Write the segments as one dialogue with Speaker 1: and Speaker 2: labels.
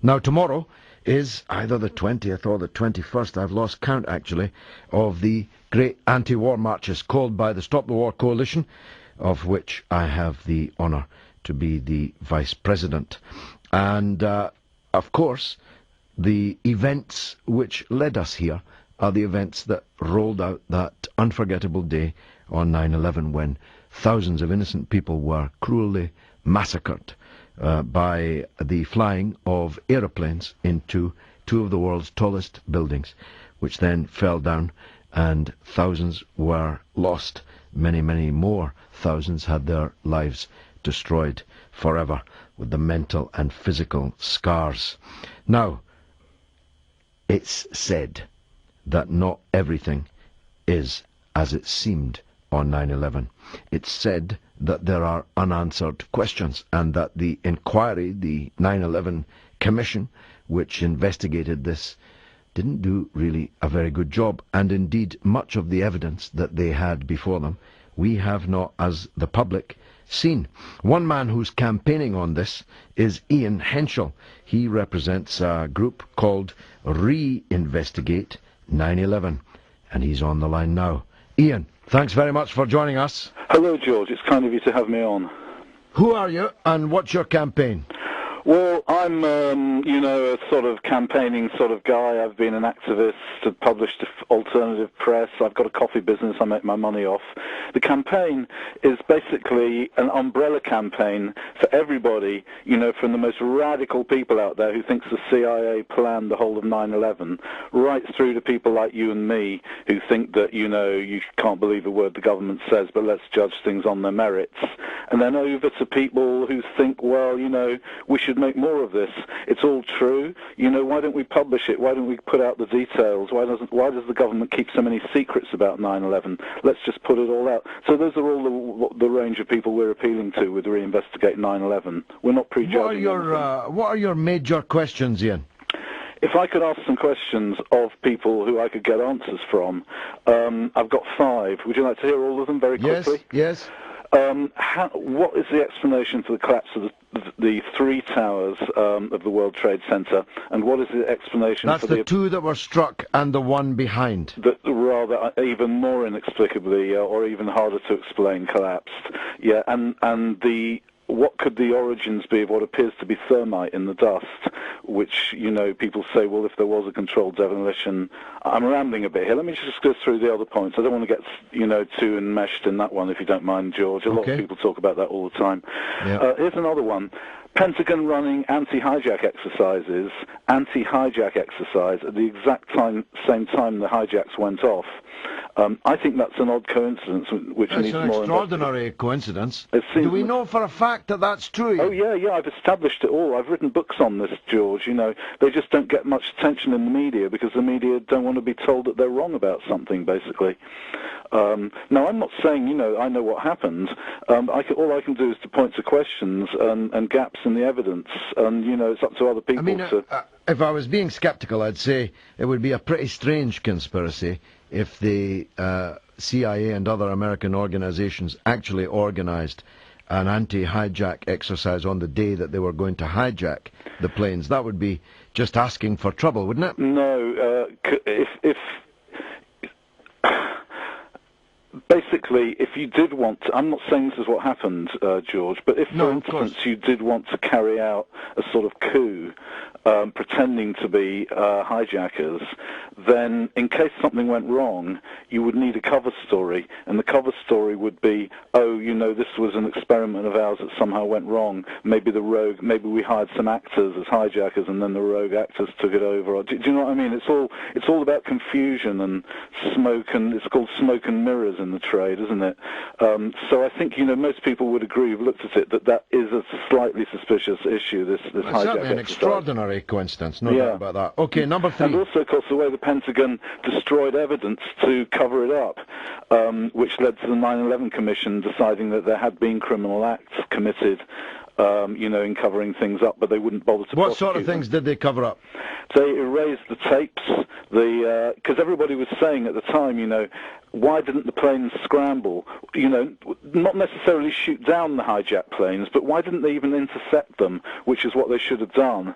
Speaker 1: Now, tomorrow is either the 20th or the 21st, I've lost count actually, of the great anti-war marches called by the Stop the War Coalition, of which I have the honour to be the Vice President. And, of course, the events which led us here are the events that rolled out that unforgettable day on 9/11 when thousands of innocent people were cruelly massacred by the flying of aeroplanes into two of the world's tallest buildings, which then fell down and thousands were lost. Many, many more thousands had their lives destroyed forever with the mental and physical scars. Now, it's said that not everything is as it seemed on 9/11. It's said that there are unanswered questions and that the inquiry, the 9/11 Commission, which investigated this, didn't do really a very good job. And indeed, much of the evidence that they had before them, we have not, as the public, seen. One man who's campaigning on this is Ian Henschel. He represents a group called Reinvestigate 9/11, and he's on the line now. Ian, thanks very much for joining us.
Speaker 2: Hello, George. It's kind of you to have me on.
Speaker 1: Who are you, and what's your campaign?
Speaker 2: Well, I'm, a sort of campaigning sort of guy. I've been an activist, I've published alternative press. I've got a coffee business I make my money off. The campaign is basically an umbrella campaign for everybody, from the most radical people out there who thinks the CIA planned the whole of 9/11, right through to people like you and me who think that, you can't believe a word the government says, but let's judge things on their merits. And then over to people who think, well, we should make more of this. It's all true. Why don't we publish it? Why don't we put out the details? Why does the government keep so many secrets about 9/11? Let's just put it all out. So those are all the range of people we're appealing to with Reinvestigate 9/11. We're not prejudging.
Speaker 1: What are your major questions, Ian?
Speaker 2: If I could ask some questions of people who I could get answers from, I've got 5. Would you like to hear all of them very quickly?
Speaker 1: Yes.
Speaker 2: What is the explanation for the collapse of the 3 towers of the World Trade Center, and what is the explanation
Speaker 1: for the 2 that were struck and the one behind?
Speaker 2: That rather even more inexplicably, or even harder to explain, collapsed. Yeah, and what could the origins be of what appears to be thermite in the dust, which, people say, well, if there was a controlled demolition... I'm rambling a bit here. Let me just go through the other points. I don't want to get, too enmeshed in that one, if you don't mind, George. A lot of people talk about that all the time. Yeah. Here's another one. Pentagon running anti-hijack exercise at the exact same time the hijacks went off. I think that's an odd coincidence, which needs more...
Speaker 1: It's an extraordinary coincidence. Do we know for a fact that that's true?
Speaker 2: Oh, yeah, I've established it all. I've written books on this, George. They just don't get much attention in the media because the media don't want to be told that they're wrong about something, basically. Now, I'm not saying, I know what happened. All I can do is to point to questions and gaps in the evidence, and, it's up to other people to...
Speaker 1: If I was being sceptical, I'd say it would be a pretty strange conspiracy if the CIA and other American organizations actually organized an anti-hijack exercise on the day that they were going to hijack the planes. That would be just asking for trouble, wouldn't it?
Speaker 2: No, basically, if you did want to, I'm not saying this is what happened, George, but if, for instance, you did want to carry out a sort of coup, pretending to be hijackers, then in case something went wrong, you would need a cover story, and the cover story would be, this was an experiment of ours that somehow went wrong. Maybe we hired some actors as hijackers, and then the rogue actors took it over. Do you know what I mean? It's all about confusion and smoke, and it's called smoke and mirrors in the trade, isn't it? So I think most people would agree who've looked at it that is a slightly suspicious issue. This hijack
Speaker 1: certainly an extraordinary coincidence, no doubt about that. Okay, number 3.
Speaker 2: And also, of course, the way the Pentagon destroyed evidence to cover it up, which led to the 9/11 Commission deciding that there had been criminal acts committed, in covering things up, but they wouldn't bother to prosecute
Speaker 1: What sort of things did they cover up?
Speaker 2: They erased the tapes, because everybody was saying at the time, why didn't the planes scramble? Not necessarily shoot down the hijacked planes, but why didn't they even intercept them, which is what they should have done?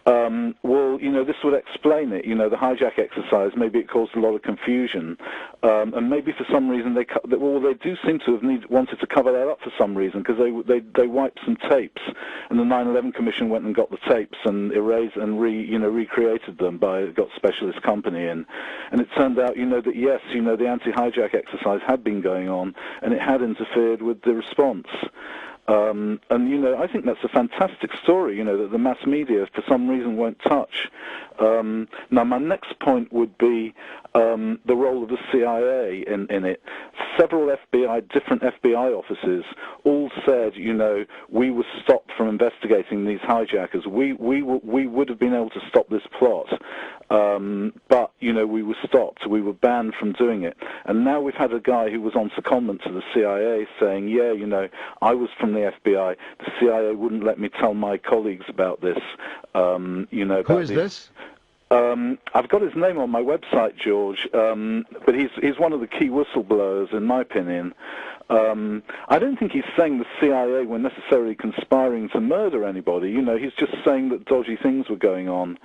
Speaker 2: Well, this would explain it. The hijack exercise, maybe it caused a lot of confusion, and maybe for some reason they do seem to have wanted to cover that up for some reason, because they wiped some tapes, and the 9/11 Commission went and got the tapes and erased and recreated them got specialist company in, and it turned out that yes, the anti-hijack exercise had been going on, and it had interfered with the response. I think that's a fantastic story, that the mass media for some reason won't touch. Now, my next point would be the role of the CIA in it. Several different FBI offices all said, we were stopped from investigating these hijackers. We would have been able to stop this plot, but, we were stopped. We were banned from doing it. And now we've had a guy who was on secondment to the CIA saying, I was from the FBI. The CIA wouldn't let me tell my colleagues about this.
Speaker 1: Who is this?
Speaker 2: I've got his name on my website, George, but he's one of the key whistleblowers, in my opinion. I don't think he's saying the CIA were necessarily conspiring to murder anybody. He's just saying that dodgy things were going on.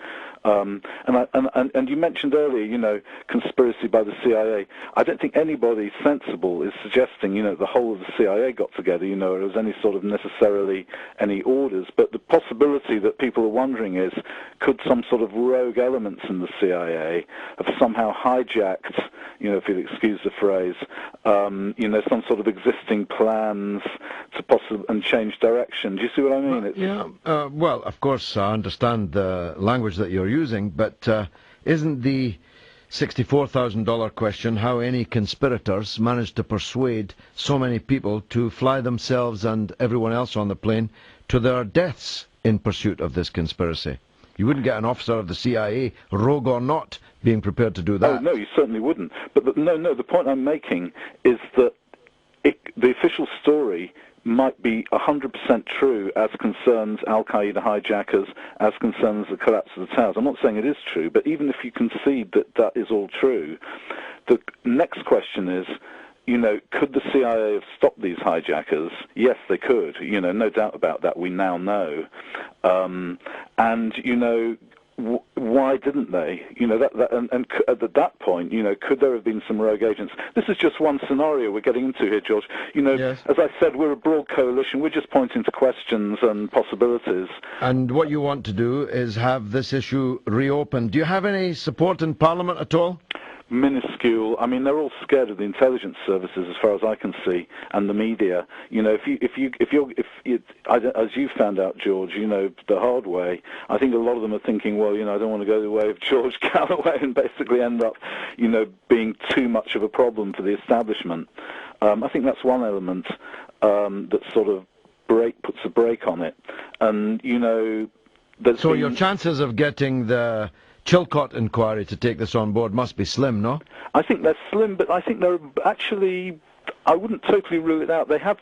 Speaker 2: And you mentioned earlier, conspiracy by the CIA. I don't think anybody sensible is suggesting, the whole of the CIA got together, or there was any sort of necessarily any orders. But the possibility that people are wondering is, could some sort of rogue elements in the CIA have somehow hijacked, if you'll excuse the phrase, some sort of existing plans to and change direction. Do you see what I mean?
Speaker 1: Well, of course, I understand the language that you're using, but isn't the $64,000 question how any conspirators managed to persuade so many people to fly themselves and everyone else on the plane to their deaths in pursuit of this conspiracy? You wouldn't get an officer of the CIA, rogue or not, being prepared to do that.
Speaker 2: Oh, no, you certainly wouldn't. But the point I'm making is that the official story might be 100% true as concerns al-Qaeda hijackers, as concerns the collapse of the towers. I'm not saying it is true, but even if you concede that that is all true, the next question is, could the CIA have stopped these hijackers? Yes, they could. No doubt about that. We now know. Why didn't they? And at that point, could there have been some rogue agents? This is just one scenario we're getting into here, George.
Speaker 1: Yes.
Speaker 2: As I said, we're a broad coalition. We're just pointing to questions and possibilities.
Speaker 1: And what you want to do is have this issue reopened. Do you have any support in Parliament at all?
Speaker 2: Minuscule. I mean, they're all scared of the intelligence services, as far as I can see, and the media. As you found out, George, the hard way. I think a lot of them are thinking, well, I don't want to go the way of George Galloway and basically end up, being too much of a problem for the establishment. I think that's one element that sort of puts a brake on it, and
Speaker 1: So your chances of getting the Chilcot inquiry to take this on board must be slim, no?
Speaker 2: I think they're slim, but I think they're actually, I wouldn't totally rule it out. They have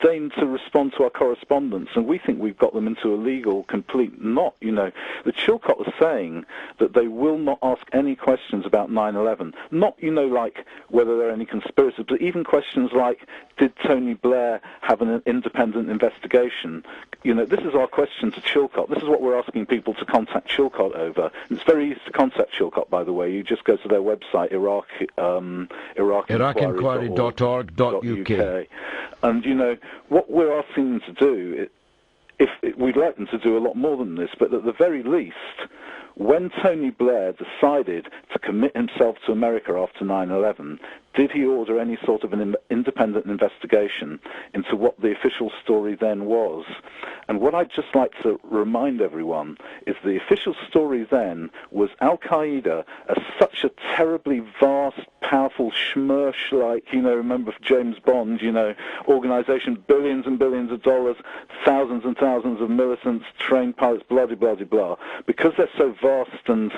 Speaker 2: deigned to respond to our correspondence, and we think we've got them into a legal complete knot. The Chilcot was saying that they will not ask any questions about 9/11. Not, like whether there are any conspiracies, but even questions like, did Tony Blair have an independent investigation? This is our question to Chilcot. This is what we're asking people to contact Chilcot over. And it's very easy to contact Chilcot, by the way. You just go to their website, IraqInquiry.org.uk. And, what we're asking them to do, we'd like them to do a lot more than this, but at the very least, when Tony Blair decided to commit himself to America after 9/11, did he order any sort of an independent investigation into what the official story then was? And what I'd just like to remind everyone is the official story then was Al-Qaeda as such a terribly vast, powerful, schmersh-like, remember James Bond, organization, billions and billions of dollars, thousands and thousands of militants, trained pilots, blah, blah, blah, blah. Because they're so vast and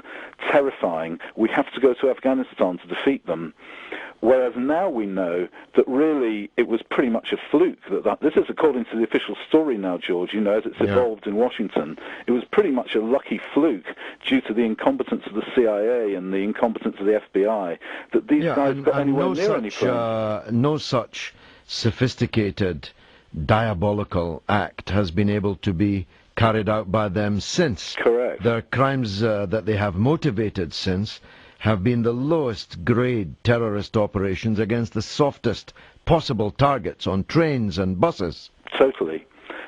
Speaker 2: terrifying, we have to go to Afghanistan to defeat them. Whereas now we know that really it was pretty much a fluke. This is according to the official story now, George, as it's evolved in Washington. It was pretty much a lucky fluke due to the incompetence of the CIA and the incompetence of the FBI that these guys got anywhere near any plane.
Speaker 1: No such sophisticated, diabolical act has been able to be carried out by them since.
Speaker 2: Correct.
Speaker 1: Their crimes that they have motivated since have been the lowest grade terrorist operations against the softest possible targets on trains and buses.
Speaker 2: Totally.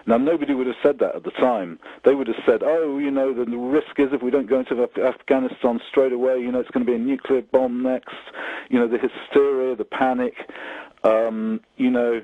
Speaker 2: Now, nobody would have said that at the time. They would have said, oh, you know, the risk is if we don't go into Afghanistan straight away, you know, it's going to be a nuclear bomb next, you know, the hysteria, the panic, you know.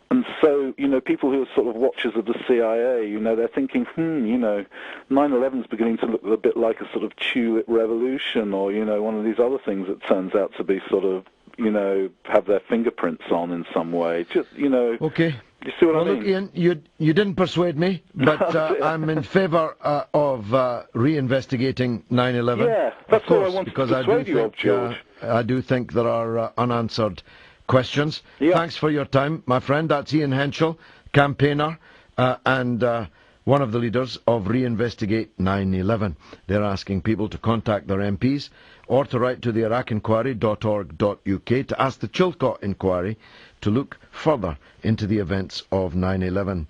Speaker 2: And so, you know, people who are sort of watchers of the CIA, you know, they're thinking, you know, 9/11's beginning to look a bit like a sort of tulip revolution or, you know, one of these other things that turns out to be sort of, you know, have their fingerprints on in some way. Just, you know.
Speaker 1: Okay.
Speaker 2: You see what I mean?
Speaker 1: Look, Ian, you didn't persuade me, but I'm in favour of reinvestigating 9/11.
Speaker 2: Yeah, that's
Speaker 1: of course,
Speaker 2: all I wanted
Speaker 1: because
Speaker 2: to persuade you of, George.
Speaker 1: I do think there are unanswered questions.
Speaker 2: Yeah.
Speaker 1: Thanks for your time, my friend. That's Ian Henschel, campaigner and one of the leaders of Reinvestigate 9/11. They're asking people to contact their MPs or to write to the iraqinquiry.org.uk to ask the Chilcot Inquiry to look further into the events of 9/11.